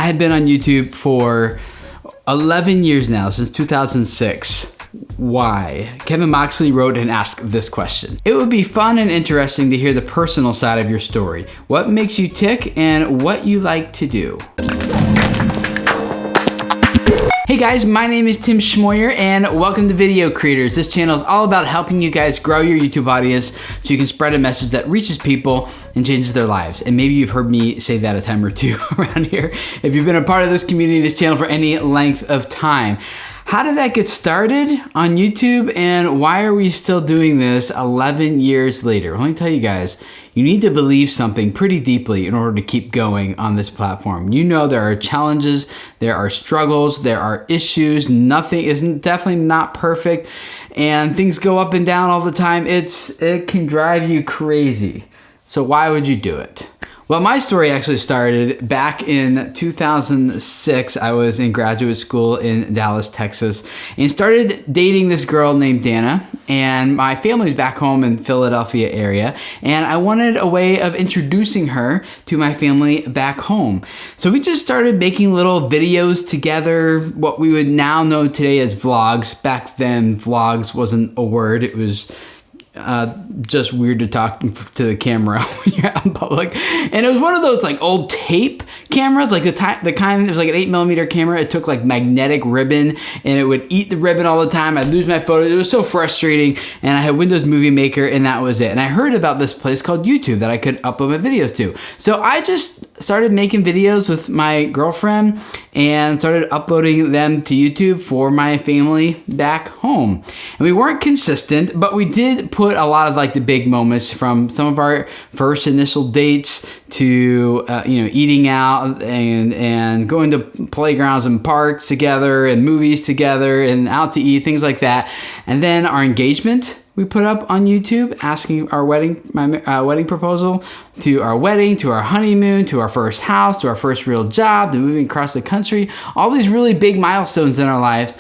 I have been on YouTube for 11 years now, since 2006. Why? Kevin Moxley wrote and asked this question. It would be fun and interesting to hear the personal side of your story. What makes you tick and what you like to do. Hey guys, my name is Tim Schmoyer and welcome to Video Creators. This channel is all about helping you guys grow your YouTube audience so you can spread a message that reaches people and changes their lives. And maybe you've heard me say that a time or two around here if you've been a part of this community, this channel for any length of time. How did that get started on YouTube and why are we still doing this 11 years later? Let me tell you guys, you need to believe something pretty deeply in order to keep going on this platform. You know there are challenges, there are struggles, there are issues, nothing is definitely not perfect, and things go up and down all the time. It can drive you crazy. So why would you do it? Well, my story actually started back in 2006. I was in graduate school in Dallas, Texas, and started dating this girl named Dana. And my family was back home in Philadelphia area, and I wanted a way of introducing her to my family back home. So we just started making little videos together, what we would now know today as vlogs. Back then, vlogs wasn't a word. It was just weird to talk to the camera when you're out in public. And it was one of those like old tape cameras, like the kind, it was like an 8mm camera. It took like magnetic ribbon and it would eat the ribbon all the time. I'd lose my photos. It was so frustrating. And I had Windows Movie Maker and that was it. And I heard about this place called YouTube that I could upload my videos to. So I just started making videos with my girlfriend and started uploading them to YouTube for my family back home. And we weren't consistent, but we did put a lot of like the big moments from some of our first initial dates to eating out and going to playgrounds and parks together and movies together and out to eat, things like that. And then our engagement we put up on YouTube, asking our my wedding proposal, to our wedding, to our honeymoon, to our first house, to our first real job, to moving across the country. All these really big milestones in our lives,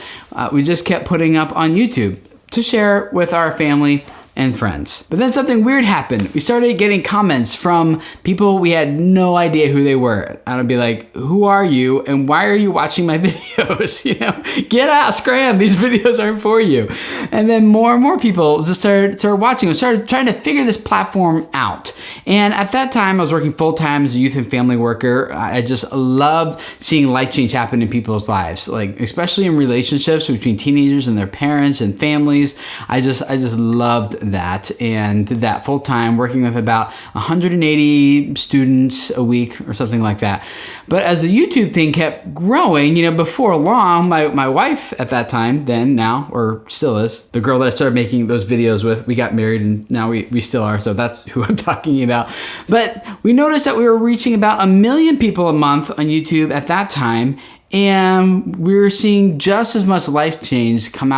we just kept putting up on YouTube to share with our family and friends. But then something weird happened. We started getting comments from people we had no idea who they were. And I'd be like, who are you and why are you watching my videos? Get out, scram, these videos aren't for you. And then more and more people just started watching and started trying to figure this platform out. And at that time, I was working full-time as a youth and family worker. I just loved seeing life change happen in people's lives, like especially in relationships between teenagers and their parents and families. I just loved that and did that full time, working with about 180 students a week or something like that. But as the YouTube thing kept growing, before long, my wife at that time, then, now, or still is, the girl that I started making those videos with, we got married and now we still are, so that's who I'm talking about. But we noticed that we were reaching about 1 million people a month on YouTube at that time. And we're seeing just as much life change coming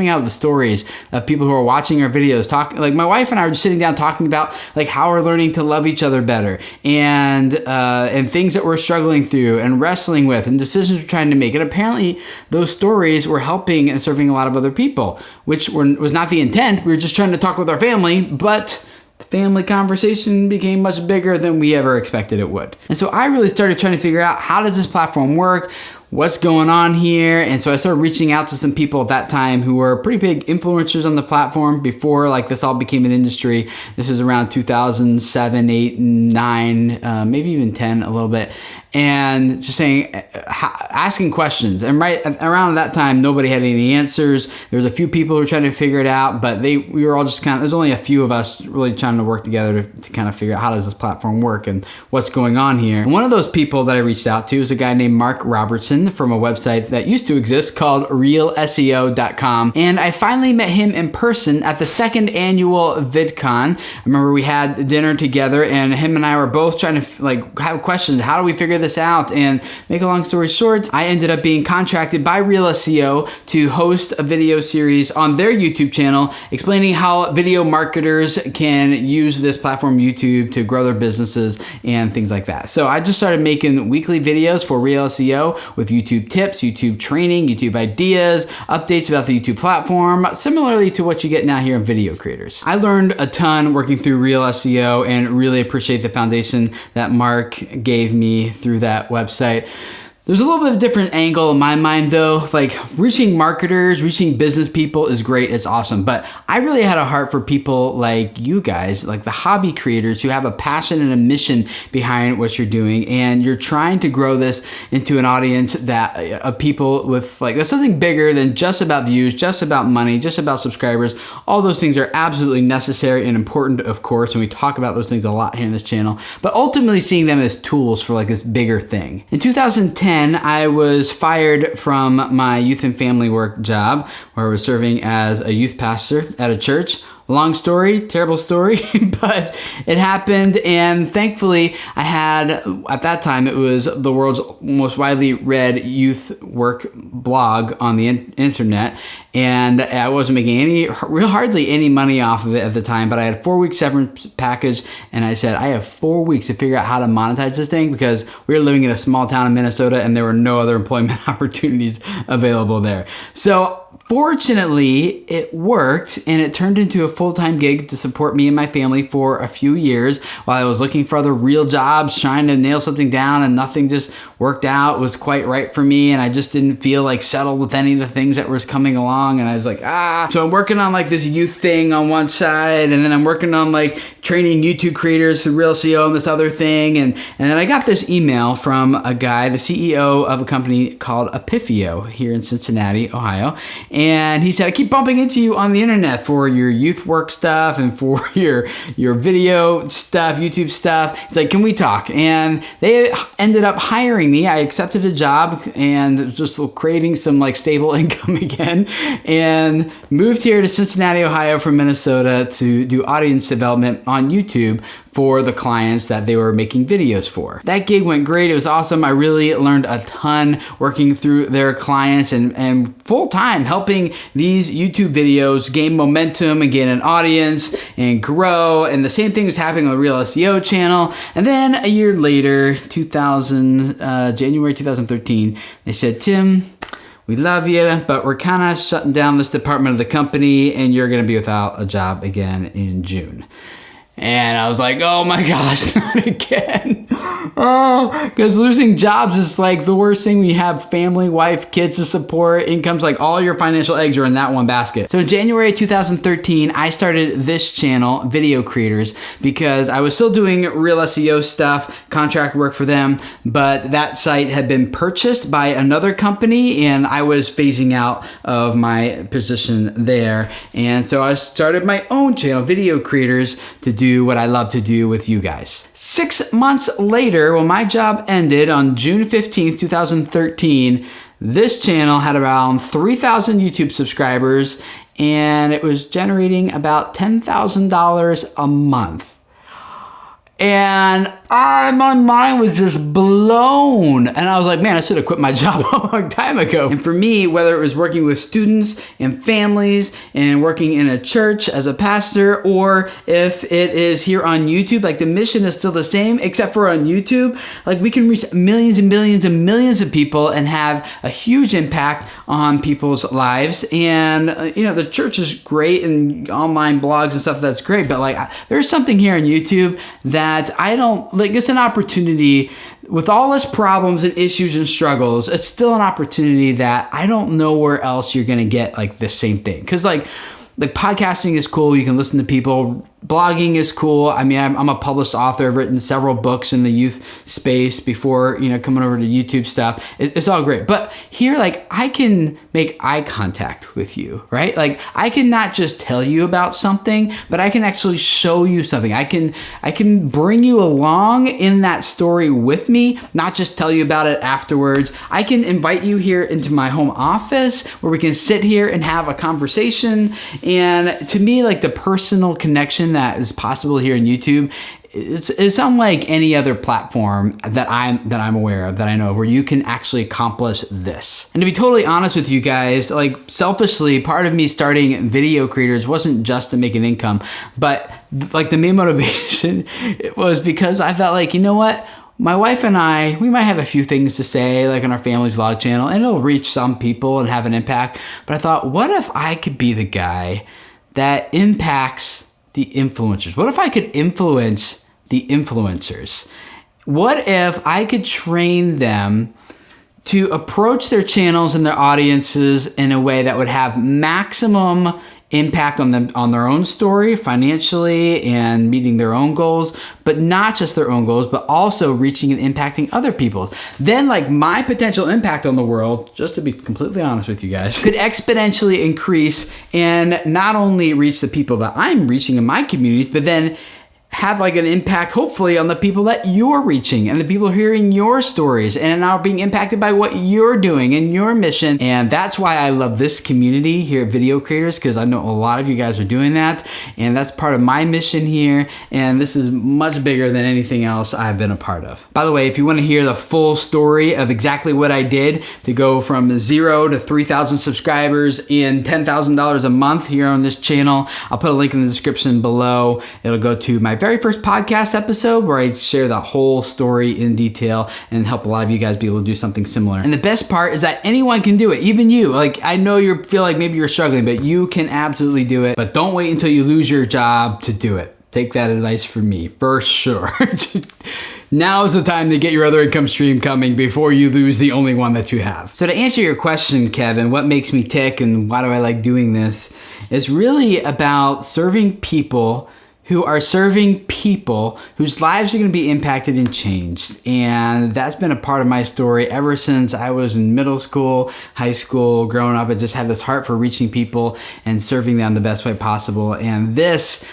out of the stories of people who are watching our videos. Like my wife and I were just sitting down talking about like how we're learning to love each other better and things that we're struggling through and wrestling with and decisions we're trying to make. And apparently those stories were helping and serving a lot of other people, which was not the intent. We were just trying to talk with our family, but the family conversation became much bigger than we ever expected it would. And so I really started trying to figure out, how does this platform work? What's going on here? And so I started reaching out to some people at that time who were pretty big influencers on the platform before like this all became an industry. This was around 2007, 8, 9, maybe even 10 a little bit. And just asking questions. And right around that time, nobody had any answers. There was a few people who were trying to figure it out, but we were all just there's only a few of us really trying to work together to kind of figure out how does this platform work and what's going on here. And one of those people that I reached out to is a guy named Mark Robertson from a website that used to exist called RealSEO.com. And I finally met him in person at the second annual VidCon. I remember we had dinner together and him and I were both trying to have questions. How do we figure this out? And make a long story short, I ended up being contracted by Real SEO to host a video series on their YouTube channel explaining how video marketers can use this platform YouTube to grow their businesses and things like that. So I just started making weekly videos for Real SEO with YouTube tips, YouTube training, YouTube ideas, updates about the YouTube platform, similarly to what you get now here in Video Creators. I learned a ton working through Real SEO and really appreciate the foundation that Mark gave me through that website. There's a little bit of a different angle in my mind though. Like reaching marketers, reaching business people is great, it's awesome. But I really had a heart for people like you guys, like the hobby creators who have a passion and a mission behind what you're doing. And you're trying to grow this into an audience that of people with like, that's something bigger than just about views, just about money, just about subscribers. All those things are absolutely necessary and important, of course. And we talk about those things a lot here in this channel, but ultimately seeing them as tools for like this bigger thing. In 2010, I was fired from my youth and family work job where I was serving as a youth pastor at a church. Long story, terrible story, but it happened, and thankfully I had, at that time, it was the world's most widely read youth work blog on the internet, and I wasn't making hardly any money off of it at the time, but I had a 4-week severance package, and I said, I have 4 weeks to figure out how to monetize this thing because we were living in a small town in Minnesota and there were no other employment opportunities available there. So fortunately, it worked, and it turned into a full-time gig to support me and my family for a few years while I was looking for other real jobs, trying to nail something down, and nothing just worked out, was quite right for me, and I just didn't feel like settled with any of the things that was coming along, and I was like, So I'm working on like this youth thing on one side, and then I'm working on like training YouTube creators for Real SEO and this other thing, and then I got this email from a guy, the CEO of a company called Epifio here in Cincinnati, Ohio. And he said, I keep bumping into you on the internet for your youth work stuff and for your video stuff, YouTube stuff. He's like, can we talk? And they ended up hiring me. I accepted a job and was just craving some like stable income again, and moved here to Cincinnati, Ohio from Minnesota to do audience development on YouTube for the clients that they were making videos for. That gig went great. It was awesome. I really learned a ton working through their clients and full time helping these YouTube videos gain momentum and gain an audience and grow. And the same thing was happening on the Real SEO channel. And then a year later, January 2013, they said, Tim, we love you, but we're kind of shutting down this department of the company and you're gonna be without a job again in June. And I was like, oh my gosh, not again. Because losing jobs is like the worst thing when you have family, wife, kids to support, incomes, like all your financial eggs are in that one basket. So in January 2013, I started this channel, Video Creators, because I was still doing Real SEO stuff, contract work for them, but that site had been purchased by another company and I was phasing out of my position there. And so I started my own channel, Video Creators, to do what I love to do with you guys. 6 months later, when my job ended on June 15th, 2013, this channel had around 3,000 YouTube subscribers and it was generating about $10,000 a month. And my mind was just blown. And I was like, man, I should have quit my job a long time ago. And for me, whether it was working with students and families and working in a church as a pastor, or if it is here on YouTube, like the mission is still the same, except for on YouTube, like we can reach millions and millions and millions of people and have a huge impact on people's lives. And, the church is great and online blogs and stuff, that's great. But like, there's something here on YouTube that I don't, like, it's an opportunity with all its problems and issues and struggles. It's still an opportunity that I don't know where else you're going to get like the same thing. Cause like podcasting is cool. You can listen to people. Blogging is cool. I mean, I'm a published author. I've written several books in the youth space before, coming over to YouTube stuff. It's all great. But here, like, I can make eye contact with you, right? Like, I can not just tell you about something, but I can actually show you something. I can bring you along in that story with me, not just tell you about it afterwards. I can invite you here into my home office where we can sit here and have a conversation. And to me, like, the personal connection that is possible here in YouTube, it's unlike any other platform that I'm aware of, that I know of, where you can actually accomplish this. And to be totally honest with you guys, like selfishly, part of me starting Video Creators wasn't just to make an income, but like the main motivation was because I felt like, you know what? My wife and I, we might have a few things to say, like on our family vlog channel, and it'll reach some people and have an impact. But I thought, what if I could be the guy that impacts the influencers? What if I could influence the influencers? What if I could train them to approach their channels and their audiences in a way that would have maximum impact on them, on their own story financially and meeting their own goals, but not just their own goals, but also reaching and impacting other people's. Then like my potential impact on the world, just to be completely honest with you guys, could exponentially increase and not only reach the people that I'm reaching in my communities, but then have like an impact hopefully on the people that you're reaching and the people hearing your stories and are being impacted by what you're doing and your mission. And that's why I love this community here at Video Creators, because I know a lot of you guys are doing that, and that's part of my mission here, and this is much bigger than anything else I've been a part of. By the way, if you want to hear the full story of exactly what I did to go from 0 to 3,000 subscribers and $10,000 a month here on this channel, I'll put a link in the description below. It'll go to my very first podcast episode where I share the whole story in detail and help a lot of you guys be able to do something similar. And the best part is that anyone can do it, even you. Like, I know you feel like maybe you're struggling, but you can absolutely do it. But don't wait until you lose your job to do it. Take that advice from me, for sure. Now is the time to get your other income stream coming before you lose the only one that you have. So to answer your question, Kevin, what makes me tick and why do I like doing this, is really about serving people who are serving people whose lives are going to be impacted and changed. And that's been a part of my story ever since I was in middle school, high school, growing up. I just had this heart for reaching people and serving them the best way possible. And this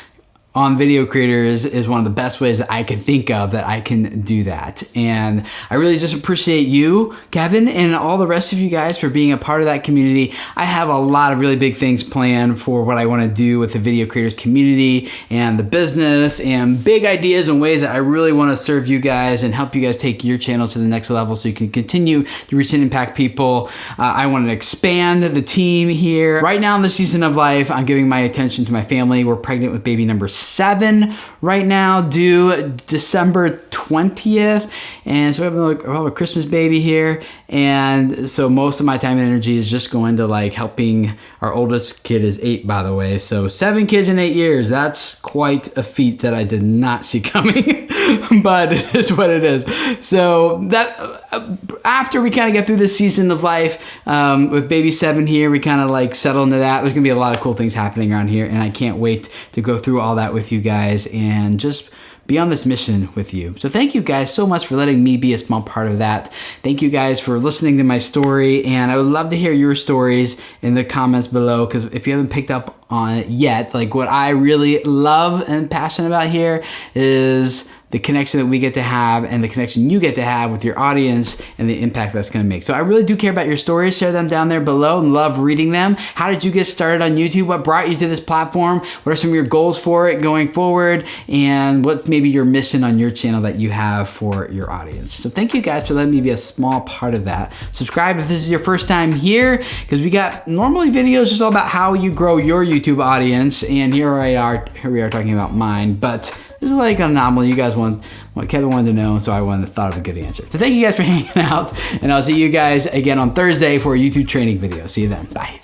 on Video Creators is one of the best ways that I can think of that I can do that. And I really just appreciate you, Kevin, and all the rest of you guys for being a part of that community. I have a lot of really big things planned for what I want to do with the Video Creators community and the business, and big ideas and ways that I really want to serve you guys and help you guys take your channel to the next level so you can continue to reach and impact people. I want to expand the team here. Right now in the season of life, I'm giving my attention to my family. We're pregnant with baby number 7 right now, due December 20th. And so we have a Christmas baby here. And so most of my time and energy is just going to like helping. Our oldest kid is 8, by the way. So 7 kids in 8 years. That's quite a feat that I did not see coming, but it is what it is. So that after we kind of get through this season of life with baby 7 here, we kind of like settle into that. There's gonna be a lot of cool things happening around here, and I can't wait to go through all that with you guys and just be on this mission with you. So thank you guys so much for letting me be a small part of that. Thank you guys for listening to my story, and I would love to hear your stories in the comments below, because if you haven't picked up on it yet, like what I really love and passionate about here is the connection that we get to have and the connection you get to have with your audience and the impact that's gonna make. So I really do care about your stories. Share them down there below and love reading them. How did you get started on YouTube? What brought you to this platform? What are some of your goals for it going forward? And what maybe your mission on your channel that you have for your audience? So thank you guys for letting me be a small part of that. Subscribe if this is your first time here, because we got normally videos just all about how you grow your YouTube audience. And here we are talking about mine, but this is like an anomaly. You guys want what Kevin wanted to know, so I thought of a good answer. So thank you guys for hanging out, and I'll see you guys again on Thursday for a YouTube training video. See you then. Bye.